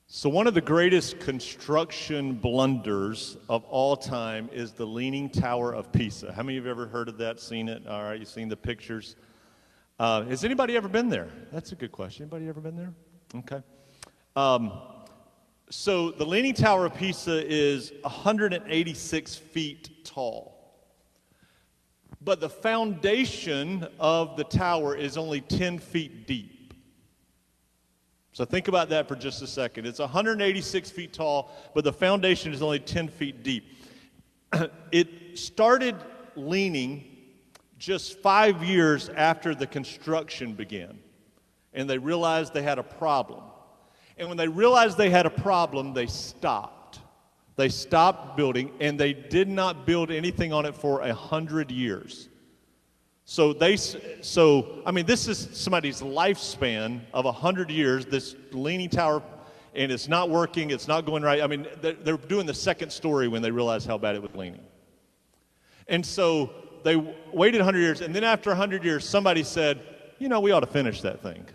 So one of the greatest construction blunders of all time is the Leaning Tower of Pisa. How many of you have ever heard of that, seen it? All right, you've seen the pictures. Has anybody ever been there? That's a good question. Anybody ever been there? Okay. So the Leaning Tower of Pisa is 186 feet tall. But the foundation of the tower is only 10 feet deep. So think about that for just a second. It's 186 feet tall, but the foundation is only 10 feet deep. It started leaning just 5 years after the construction began, and they realized they had a problem. And when they realized they had a problem, they stopped. They stopped building, and they did not build anything on it for 100 years. So this is somebody's lifespan of 100 years, this leaning tower, and it's not working, it's not going right. I mean, they're doing the second story when they realized how bad it was leaning. And so they waited 100 years, and then after 100 years, somebody said, we ought to finish that thing.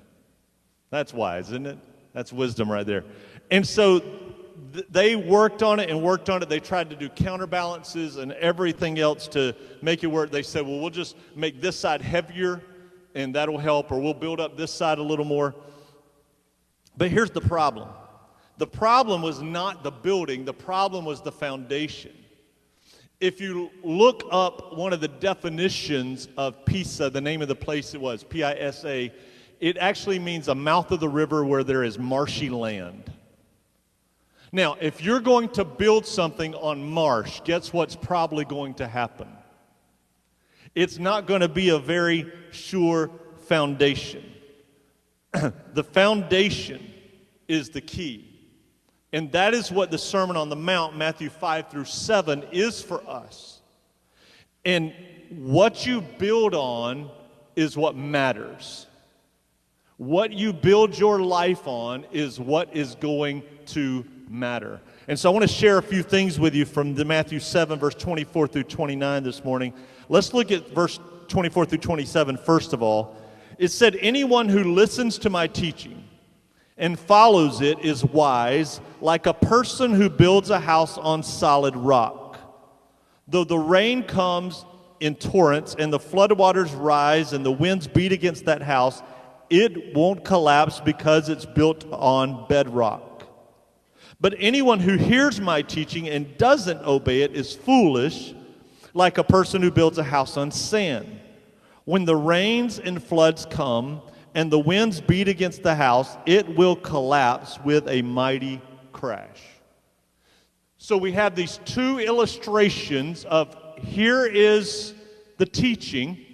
That's wise, isn't it? That's wisdom right there. And so they worked on it and worked on it. They tried to do counterbalances and everything else to make it work. They said, well, we'll just make this side heavier and that'll help, or we'll build up this side a little more. But here's the problem. The problem was not the building. The problem was the foundation. If you look up one of the definitions of Pisa, the name of the place it was, P-I-S-A, it actually means a mouth of the river where there is marshy land. Now, if you're going to build something on marsh, guess what's probably going to happen? It's not going to be a very sure foundation. The foundation is the key. And that is what the Sermon on the Mount, Matthew 5 through 7, is for us. And what you build on is what matters. What you build your life on is what is going to matter. And so I want to share a few things with you from the Matthew 7, verse 24 through 29 this morning. Let's look at verse 24 through 27 first of all. It said, anyone who listens to my teaching and follows it is wise, like a person who builds a house on solid rock. Though the rain comes in torrents and the floodwaters rise and the winds beat against that house, it won't collapse because it's built on bedrock. But anyone who hears my teaching and doesn't obey it is foolish, like a person who builds a house on sand. When the rains and floods come and the winds beat against the house, it will collapse with a mighty crash. So we have these two illustrations of here is the teaching,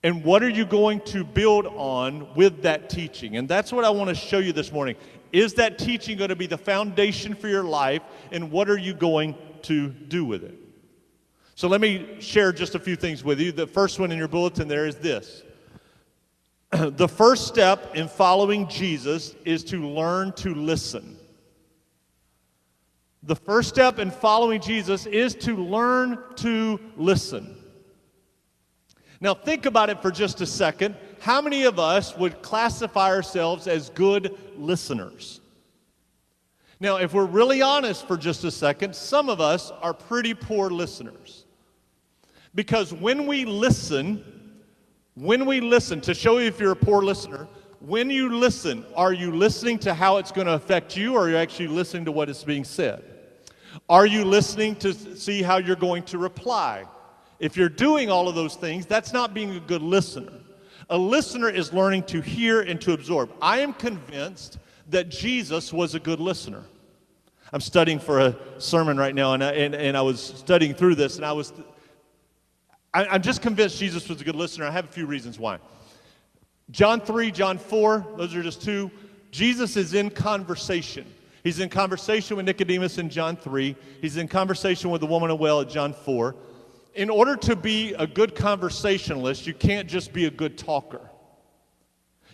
and what are you going to build on with that teaching? And that's what I want to show you this morning. Is that teaching going to be the foundation for your life, and what are you going to do with it? So let me share just a few things with you. The first one in your bulletin there is this. The first step in following Jesus is to learn to listen. The first step in following Jesus is to learn to listen. Now think about it for just a second. How many of us would classify ourselves as good listeners? Now, if we're really honest for just a second, some of us are pretty poor listeners. Because when we listen, to show you if you're a poor listener, when you listen, are you listening to how it's going to affect you, or are you actually listening to what is being said? Are you listening to see how you're going to reply? If you're doing all of those things, that's not being a good listener. A listener is learning to hear and to absorb. I am convinced that Jesus was a good listener. I'm studying for a sermon right now, and I was studying through this, and I'm just convinced Jesus was a good listener. I have a few reasons why. John 3, John 4, those are just two. Jesus is in conversation. He's in conversation with Nicodemus in John 3. He's in conversation with the woman at the well at John 4. In order to be a good conversationalist, you can't just be a good talker.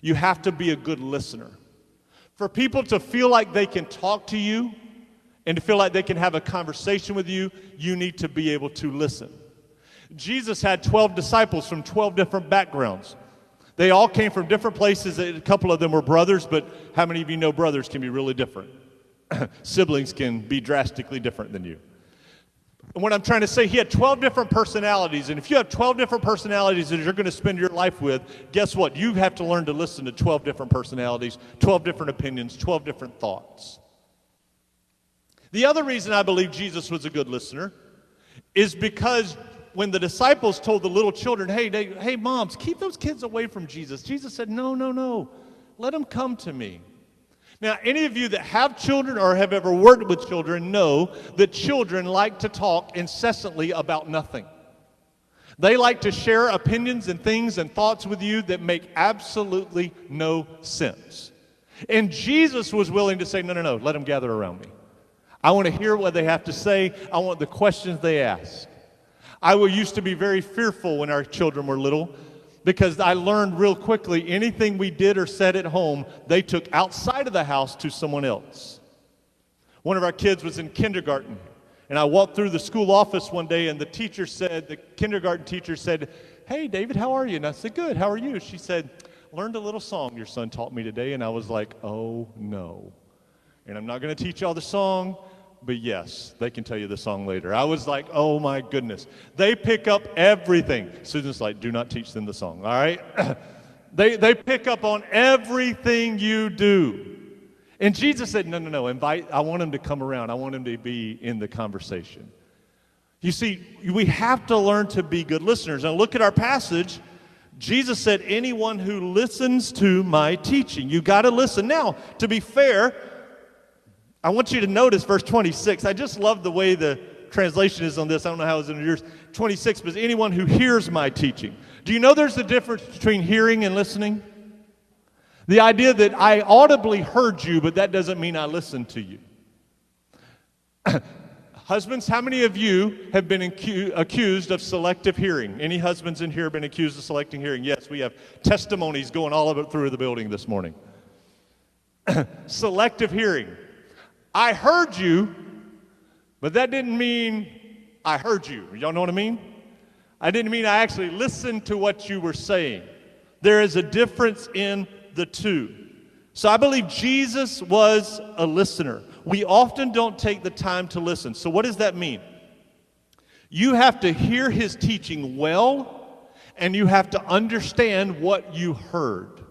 You have to be a good listener. For people to feel like they can talk to you and to feel like they can have a conversation with you, you need to be able to listen. Jesus had 12 disciples from 12 different backgrounds. They all came from different places. A couple of them were brothers, but how many of you know brothers can be really different? Siblings can be drastically different than you. And what I'm trying to say, he had 12 different personalities, and if you have 12 different personalities that you're going to spend your life with, guess what? You have to learn to listen to 12 different personalities, 12 different opinions, 12 different thoughts. The other reason I believe Jesus was a good listener is because when the disciples told the little children, hey, moms, keep those kids away from Jesus, Jesus said, no, let them come to me. Now, any of you that have children or have ever worked with children know that children like to talk incessantly about nothing. They like to share opinions and things and thoughts with you that make absolutely no sense. And Jesus was willing to say, no, let them gather around me. I want to hear what they have to say. I want the questions they ask. I used to be very fearful when our children were little, because I learned real quickly anything we did or said at home, they took outside of the house to someone else. One of our kids was in kindergarten, and I walked through the school office one day, and the kindergarten teacher said, hey, David, how are you? And I said, good, how are you? She said, learned a little song your son taught me today. And I was like, oh, no. And I'm not going to teach y'all the song, but yes, they can tell you the song later. I was like, oh my goodness. They pick up everything. Susan's like, do not teach them the song, all right? They pick up on everything you do. And Jesus said, no, I want them to come around. I want them to be in the conversation. You see, we have to learn to be good listeners. Now look at our passage. Jesus said, anyone who listens to my teaching. You got to listen. Now, to be fair, I want you to notice verse 26. I just love the way the translation is on this. I don't know how it's in yours. 26, but anyone who hears my teaching. Do you know there's a difference between hearing and listening? The idea that I audibly heard you, but that doesn't mean I listened to you. Husbands, how many of you have been accused of selective hearing? Any husbands in here have been accused of selective hearing? Yes, we have testimonies going all over through the building this morning. Selective hearing. I heard you, but that didn't mean I heard you. Y'all know what I mean? I didn't mean I actually listened to what you were saying. There is a difference in the two. So I believe Jesus was a listener. We often don't take the time to listen. So what does that mean? You have to hear his teaching well, and you have to understand what you heard.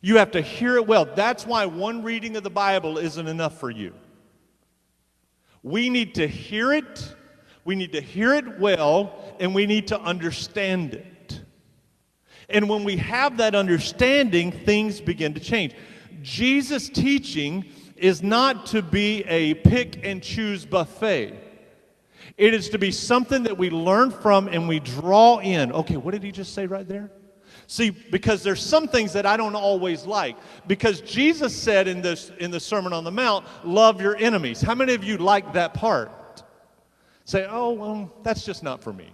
You have to hear it well. That's why one reading of the Bible isn't enough for you. We need to hear it, we need to hear it well, and we need to understand it. And when we have that understanding, things begin to change. Jesus' teaching is not to be a pick and choose buffet. It is to be something that we learn from and we draw in. Okay, what did he just say right there? See, because there's some things that I don't always like. Because Jesus said in the Sermon on the Mount, love your enemies. How many of you like that part? Say, oh, well, that's just not for me.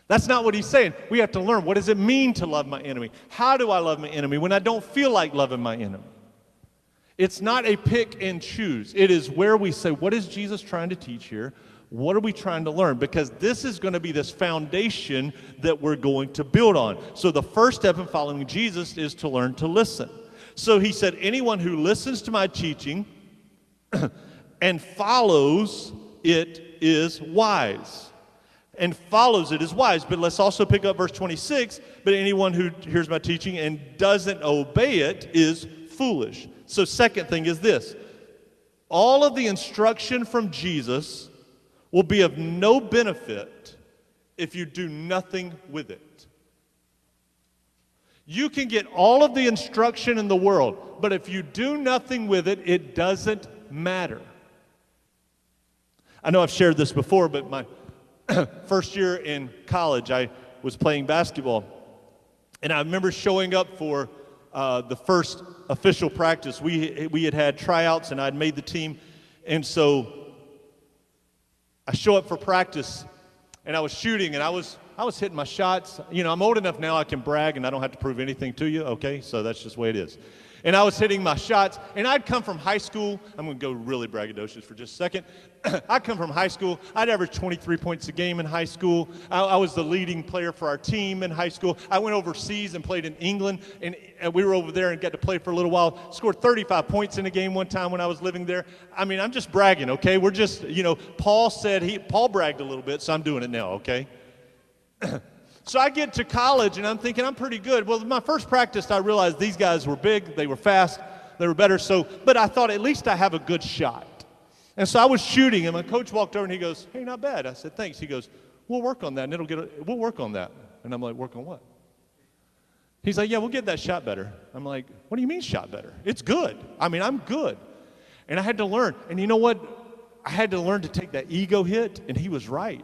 That's not what he's saying. We have to learn, what does it mean to love my enemy? How do I love my enemy when I don't feel like loving my enemy? It's not a pick and choose. It is where we say, what is Jesus trying to teach here? What are we trying to learn? Because this is going to be this foundation that we're going to build on. So the first step in following Jesus is to learn to listen. So he said, anyone who listens to my teaching and follows it is wise. And follows it is wise. But let's also pick up verse 26. But anyone who hears my teaching and doesn't obey it is foolish. So second thing is this. All of the instruction from Jesus will be of no benefit if you do nothing with it. You can get all of the instruction in the world, but if you do nothing with it, it doesn't matter. I know I've shared this before, but my first year in college, I was playing basketball, and I remember showing up for the first official practice. We had tryouts, and I'd made the team, and so I show up for practice, and I was shooting, and I was I was hitting my shots. You know, I'm old enough now I can brag and I don't have to prove anything to you, okay? So that's just the way it is. And I was hitting my shots, and I'd come from high school. I'm going to go really braggadocious for just a second. I'd come from high school. I'd average 23 points a game in high school. I was the leading player for our team in high school. I went overseas and played in England, and we were over there and got to play for a little while. Scored 35 points in a game one time when I was living there. I mean, I'm just bragging, okay? We're just, you know, Paul bragged a little bit, so I'm doing it now, okay? So I get to college, and I'm thinking I'm pretty good. Well, my first practice, I realized these guys were big, they were fast, they were better. But I thought at least I have a good shot. And so I was shooting, and my coach walked over, and he goes, "Hey, not bad." I said, "Thanks." He goes, "We'll work on that, and we'll work on that." And I'm like, "Work on what?" He's like, "Yeah, we'll get that shot better." I'm like, "What do you mean shot better? It's good. I mean, I'm good." And I had to learn. And you know what? I had to learn to take that ego hit, and he was right.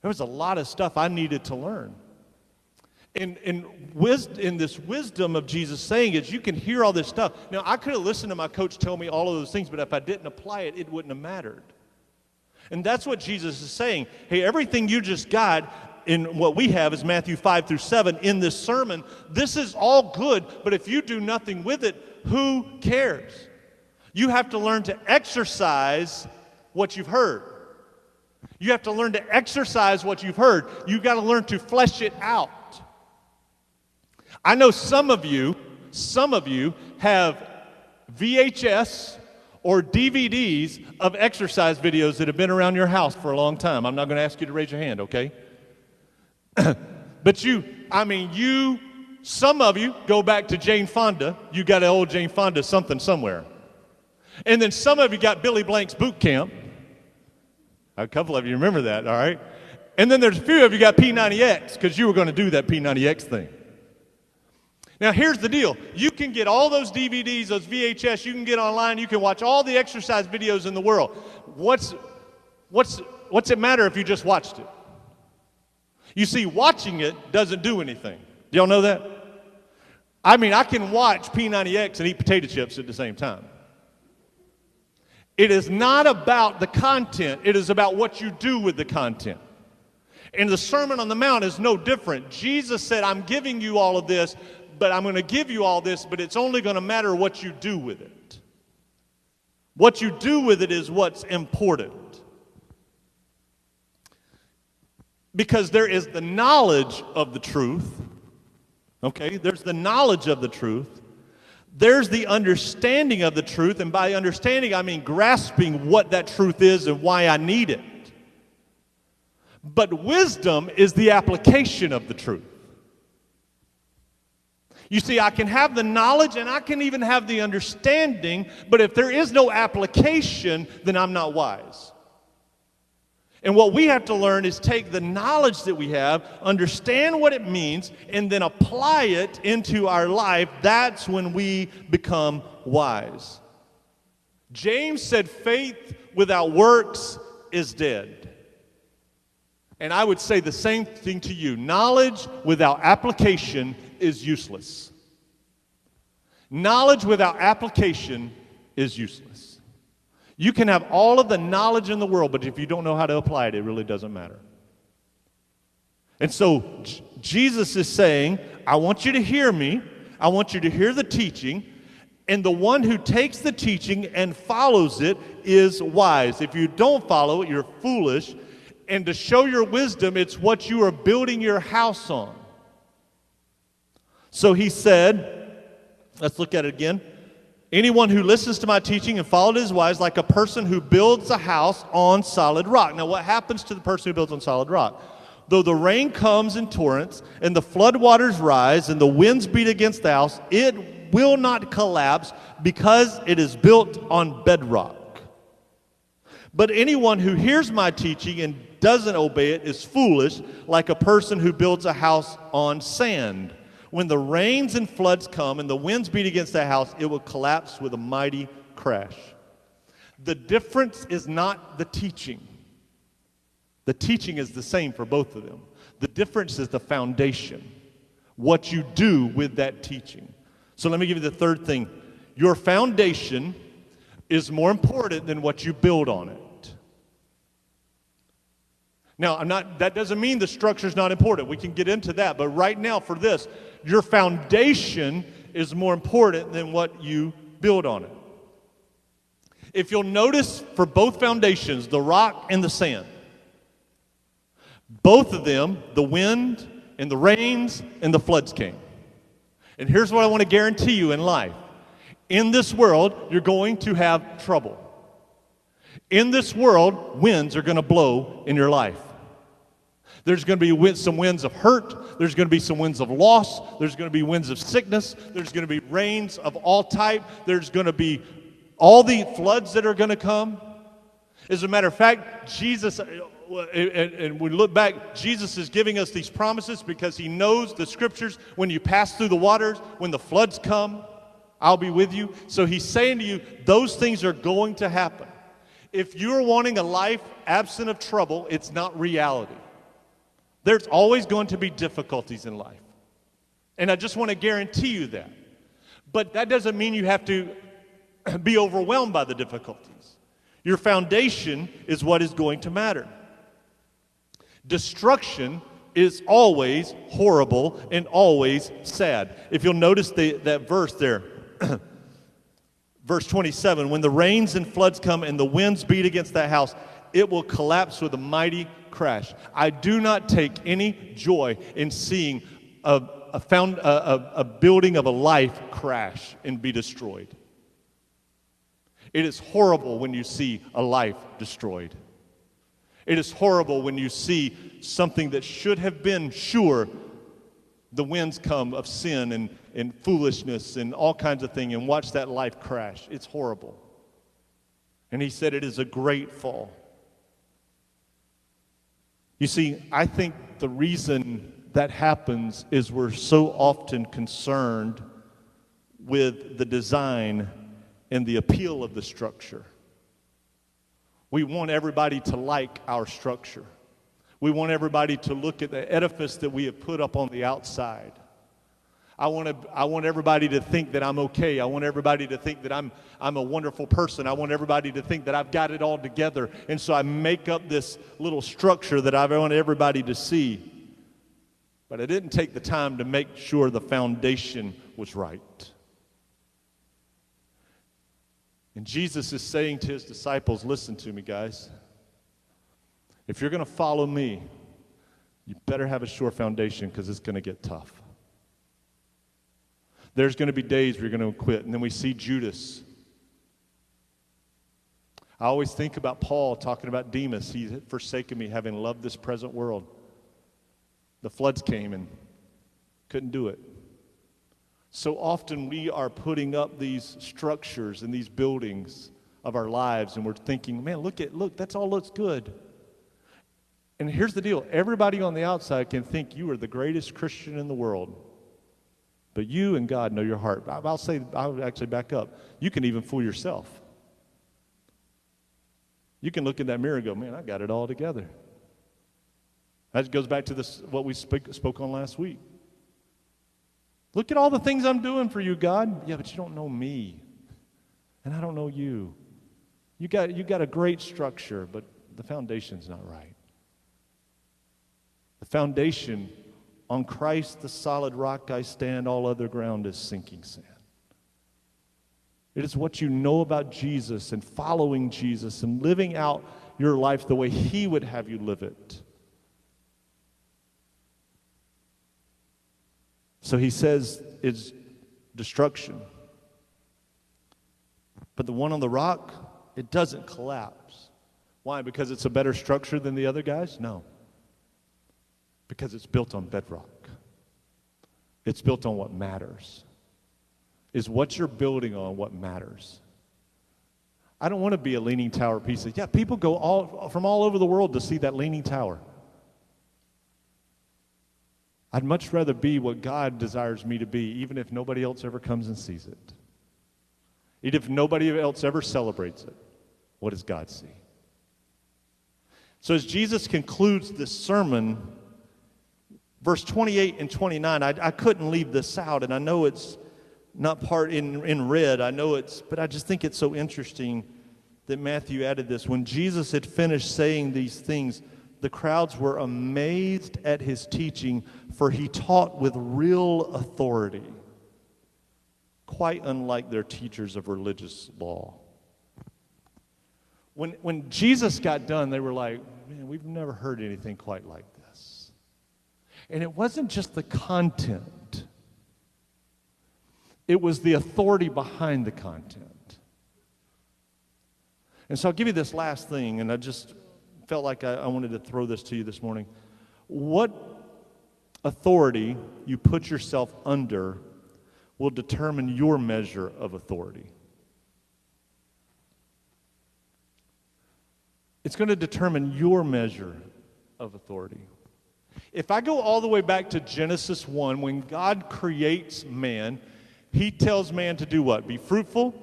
There was a lot of stuff I needed to learn. And in this wisdom of Jesus saying is you can hear all this stuff. Now, I could have listened to my coach tell me all of those things, but if I didn't apply it, it wouldn't have mattered. And that's what Jesus is saying. Hey, everything you just got in what we have is Matthew 5-7 in this sermon. This is all good, but if you do nothing with it, who cares? You have to learn to exercise what you've heard. You have to learn to exercise what you've heard. You've got to learn to flesh it out. I know some of you have VHS or DVDs of exercise videos that have been around your house for a long time. I'm not going to ask you to raise your hand, okay? But some of you go back to Jane Fonda. You got an old Jane Fonda something somewhere. And then some of you got Billy Blank's Boot Camp. A couple of you remember that, all right? And then there's a few of you got P90X because you were going to do that P90X thing. Now, here's the deal. You can get all those DVDs, those VHS, you can get online, you can watch all the exercise videos in the world. What's it matter if you just watched it? You see, watching it doesn't do anything. Do y'all know that? I mean, I can watch P90X and eat potato chips at the same time. It is not about the content. It is about what you do with the content. And the Sermon on the Mount is no different. Jesus said, I'm giving you all of this, but I'm going to give you all this, but it's only going to matter what you do with it. What you do with it is what's important. Because there is the knowledge of the truth. Okay, there's the knowledge of the truth. There's the understanding of the truth, and by understanding, I mean grasping what that truth is and why I need it. But wisdom is the application of the truth. You see, I can have the knowledge and I can even have the understanding, but if there is no application, then I'm not wise. And what we have to learn is take the knowledge that we have, understand what it means, and then apply it into our life. That's when we become wise. James said faith without works is dead. And I would say the same thing to you. Knowledge without application is useless. Knowledge without application is useless. You can have all of the knowledge in the world, but if you don't know how to apply it, it really doesn't matter. And so Jesus is saying, I want you to hear me. I want you to hear the teaching. And the one who takes the teaching and follows it is wise. If you don't follow it, you're foolish. And to show your wisdom, it's what you are building your house on. So he said, let's look at it again. Anyone who listens to my teaching and follows it is wise, like a person who builds a house on solid rock. Now, what happens to the person who builds on solid rock? Though the rain comes in torrents, and the floodwaters rise, and the winds beat against the house, it will not collapse because it is built on bedrock. But anyone who hears my teaching and doesn't obey it is foolish, like a person who builds a house on sand. When the rains and floods come and the winds beat against that house, it will collapse with a mighty crash. The difference is not the teaching. The teaching is the same for both of them. The difference is the foundation, what you do with that teaching. So let me give you the third thing. Your foundation is more important than what you build on it. Now, that doesn't mean the structure's not important. We can get into that. But right now, for this, your foundation is more important than what you build on it. If you'll notice, for both foundations, the rock and the sand, both of them, the wind and the rains and the floods came. And here's what I want to guarantee you in life. In this world, you're going to have trouble. In this world, winds are going to blow in your life. There's going to be some winds of hurt. There's going to be some winds of loss. There's going to be winds of sickness. There's going to be rains of all type. There's going to be all the floods that are going to come. As a matter of fact, Jesus, and we look back, Jesus is giving us these promises because he knows the scriptures. When you pass through the waters, when the floods come, I'll be with you. So he's saying to you, those things are going to happen. If you're wanting a life absent of trouble, it's not reality. There's always going to be difficulties in life. And I just want to guarantee you that. But that doesn't mean you have to be overwhelmed by the difficulties. Your foundation is what is going to matter. Destruction is always horrible and always sad. If you'll notice that verse there, verse 27, when the rains and floods come and the winds beat against that house, it will collapse with a mighty crash. I do not take any joy in seeing a building of a life crash and be destroyed. It is horrible when you see a life destroyed. It is horrible when you see something that should have been sure. The winds come of sin and foolishness and all kinds of things, and watch that life crash. It's horrible. And he said it is a great fall. You see, I think the reason that happens is we're so often concerned with the design and the appeal of the structure. We want everybody to like our structure. We want everybody to look at the edifice that we have put up on the outside. I want everybody to think that I'm okay. I want everybody to think that I'm a wonderful person. I want everybody to think that I've got it all together. And so I make up this little structure that I want everybody to see. But I didn't take the time to make sure the foundation was right. And Jesus is saying to his disciples, listen to me, guys. If you're going to follow me, you better have a sure foundation because it's going to get tough. There's going to be days where you're going to quit. And then we see Judas. I always think about Paul talking about Demas. He had forsaken me, having loved this present world. The floods came and couldn't do it. So often we are putting up these structures and these buildings of our lives, and we're thinking, man, look, that's all looks good. And here's the deal. Everybody on the outside can think you are the greatest Christian in the world. But you and God know your heart. I'll actually back up. You can even fool yourself. You can look in that mirror and go, man, I got it all together. That goes back to what we spoke on last week. Look at all the things I'm doing for you, God. Yeah, but you don't know me. And I don't know you. You got a great structure, but the foundation's not right. The foundation, on Christ, the solid rock I stand, all other ground is sinking sand. It is what you know about Jesus and following Jesus and living out your life the way he would have you live it. So he says it's destruction. But the one on the rock, it doesn't collapse. Why? Because it's a better structure than the other guys? No. Because it's built on bedrock. It's built on what matters. Is what you're building on what matters. I don't want to be a Leaning Tower piece. Yeah, people go from all over the world to see that Leaning Tower. I'd much rather be what God desires me to be, even if nobody else ever comes and sees it. Even if nobody else ever celebrates it. What does God see? So as Jesus concludes this sermon, verse 28 and 29, I couldn't leave this out, and I know it's not part in red. But I just think it's so interesting that Matthew added this. When Jesus had finished saying these things, the crowds were amazed at his teaching, for he taught with real authority, quite unlike their teachers of religious law. When Jesus got done, they were like, man, we've never heard anything quite like this. And it wasn't just the content. It was the authority behind the content. And so I'll give you this last thing, and I just felt like I wanted to throw this to you this morning. What authority you put yourself under will determine your measure of authority. It's going to determine your measure of authority. If I go all the way back to Genesis 1, when God creates man, he tells man to do what? Be fruitful,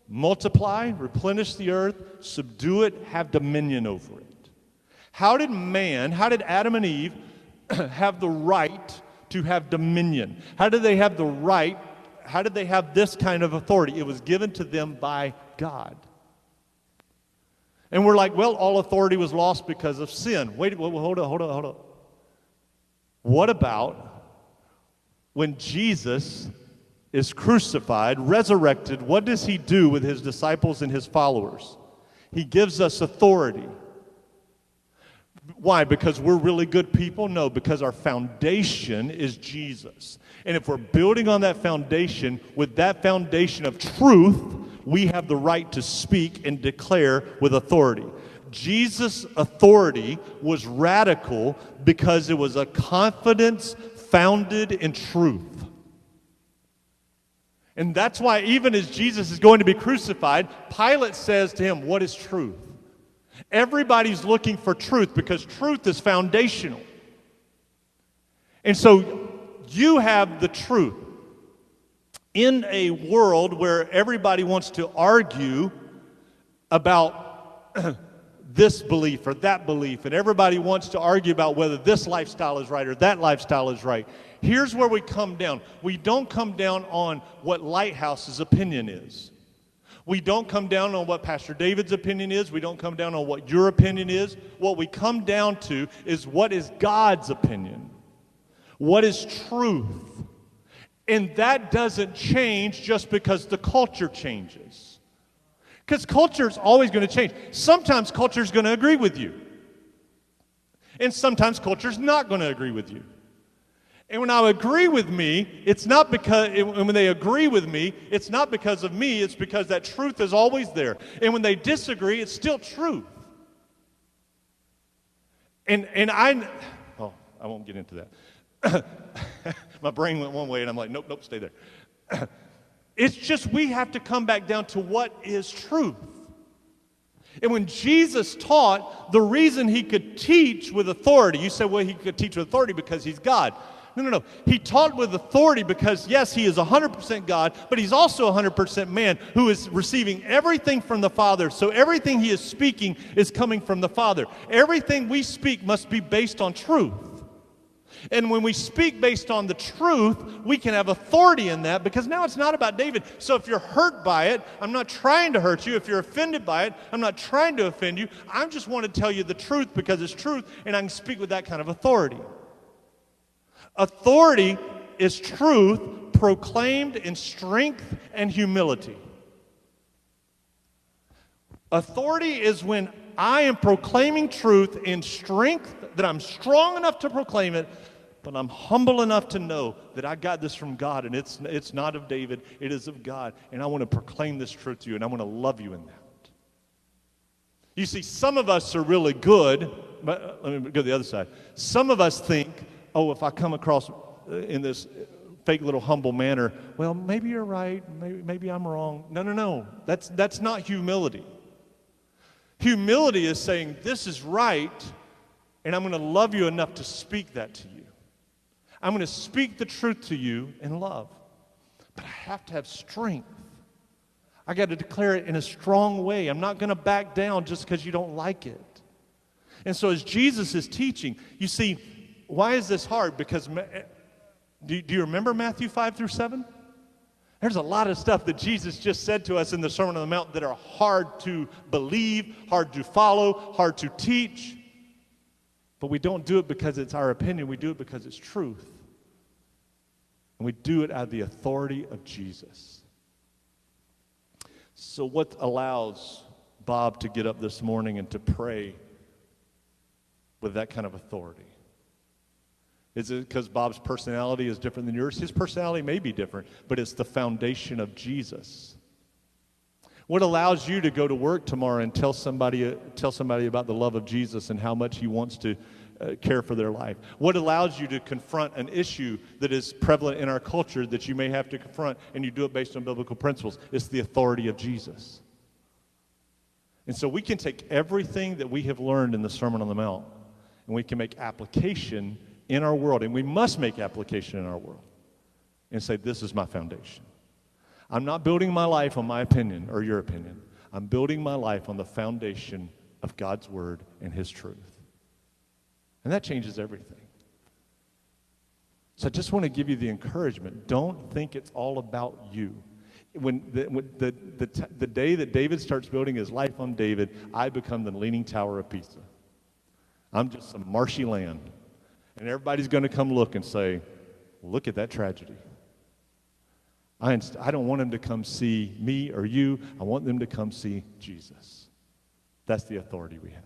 multiply, replenish the earth, subdue it, have dominion over it. How did Adam and Eve have the right to have dominion? How did they have the right? How did they have this kind of authority? It was given to them by God. And we're like, well, all authority was lost because of sin. Wait, hold on. What about when Jesus is crucified, resurrected? What does he do with his disciples and his followers? He gives us authority. Why? Because we're really good people? No, because our foundation is Jesus. And if we're building on that foundation, with that foundation of truth, we have the right to speak and declare with authority. Jesus' authority was radical because it was a confidence founded in truth. And that's why even as Jesus is going to be crucified, Pilate says to him, what is truth? Everybody's looking for truth because truth is foundational. And so you have the truth. In a world where everybody wants to argue about this belief or that belief, and everybody wants to argue about whether this lifestyle is right or that lifestyle is right, here's where we come down. We don't come down on what Lighthouse's opinion is. We don't come down on what Pastor David's opinion is. We don't come down on what your opinion is. What we come down to is what is God's opinion. What is truth? And that doesn't change just because the culture changes. Because culture is always going to change. Sometimes culture is going to agree with you. And sometimes culture is not going to agree with you. And when I agree with me, it's not because, when they agree with me, it's not because of me, it's because that truth is always there. And when they disagree, it's still truth. And I won't get into that. My brain went one way, and I'm like, nope, stay there. It's just we have to come back down to what is truth. And when Jesus taught, the reason he could teach with authority, you say, well, he could teach with authority because he's God. No. He taught with authority because, yes, he is 100% God, but he's also 100% man who is receiving everything from the Father. So everything he is speaking is coming from the Father. Everything we speak must be based on truth. And when we speak based on the truth, we can have authority in that because now it's not about David. So if you're hurt by it, I'm not trying to hurt you. If you're offended by it, I'm not trying to offend you. I just want to tell you the truth because it's truth, and I can speak with that kind of authority. Authority is truth proclaimed in strength and humility. Authority is when I am proclaiming truth in strength, that I'm strong enough to proclaim it, but I'm humble enough to know that I got this from God, and it's not of David, it is of God, and I want to proclaim this truth to you, and I want to love you in that. You see, some of us are really good, but let me go to the other side. Some of us think, oh, if I come across in this fake little humble manner, well, maybe you're right, maybe I'm wrong. No. That's not humility. Humility is saying, this is right, and I'm going to love you enough to speak that to you. I'm going to speak the truth to you in love. But I have to have strength. I got to declare it in a strong way. I'm not going to back down just because you don't like it. And so as Jesus is teaching, you see, why is this hard? Because do you remember Matthew 5 through 7? There's a lot of stuff that Jesus just said to us in the Sermon on the Mount that are hard to believe, hard to follow, hard to teach. But we don't do it because it's our opinion. We do it because it's truth. And we do it out of the authority of Jesus. So what allows Bob to get up this morning and to pray with that kind of authority? Is it because Bob's personality is different than yours? His personality may be different, but it's the foundation of Jesus. What allows you to go to work tomorrow and tell somebody about the love of Jesus and how much he wants to care for their life? What allows you to confront an issue that is prevalent in our culture that you may have to confront, and you do it based on biblical principles? It's the authority of Jesus. And so we can take everything that we have learned in the Sermon on the Mount, and we can make application in our world, and we must make application in our world, and say, this is my foundation. I'm not building my life on my opinion or your opinion. I'm building my life on the foundation of God's Word and His truth. And that changes everything. So I just want to give you the encouragement. Don't think it's all about you. When the day that David starts building his life on David, I become the leaning tower of Pisa. I'm just some marshy land. And everybody's going to come look and say, look at that tragedy. I don't want them to come see me or you. I want them to come see Jesus. That's the authority we have.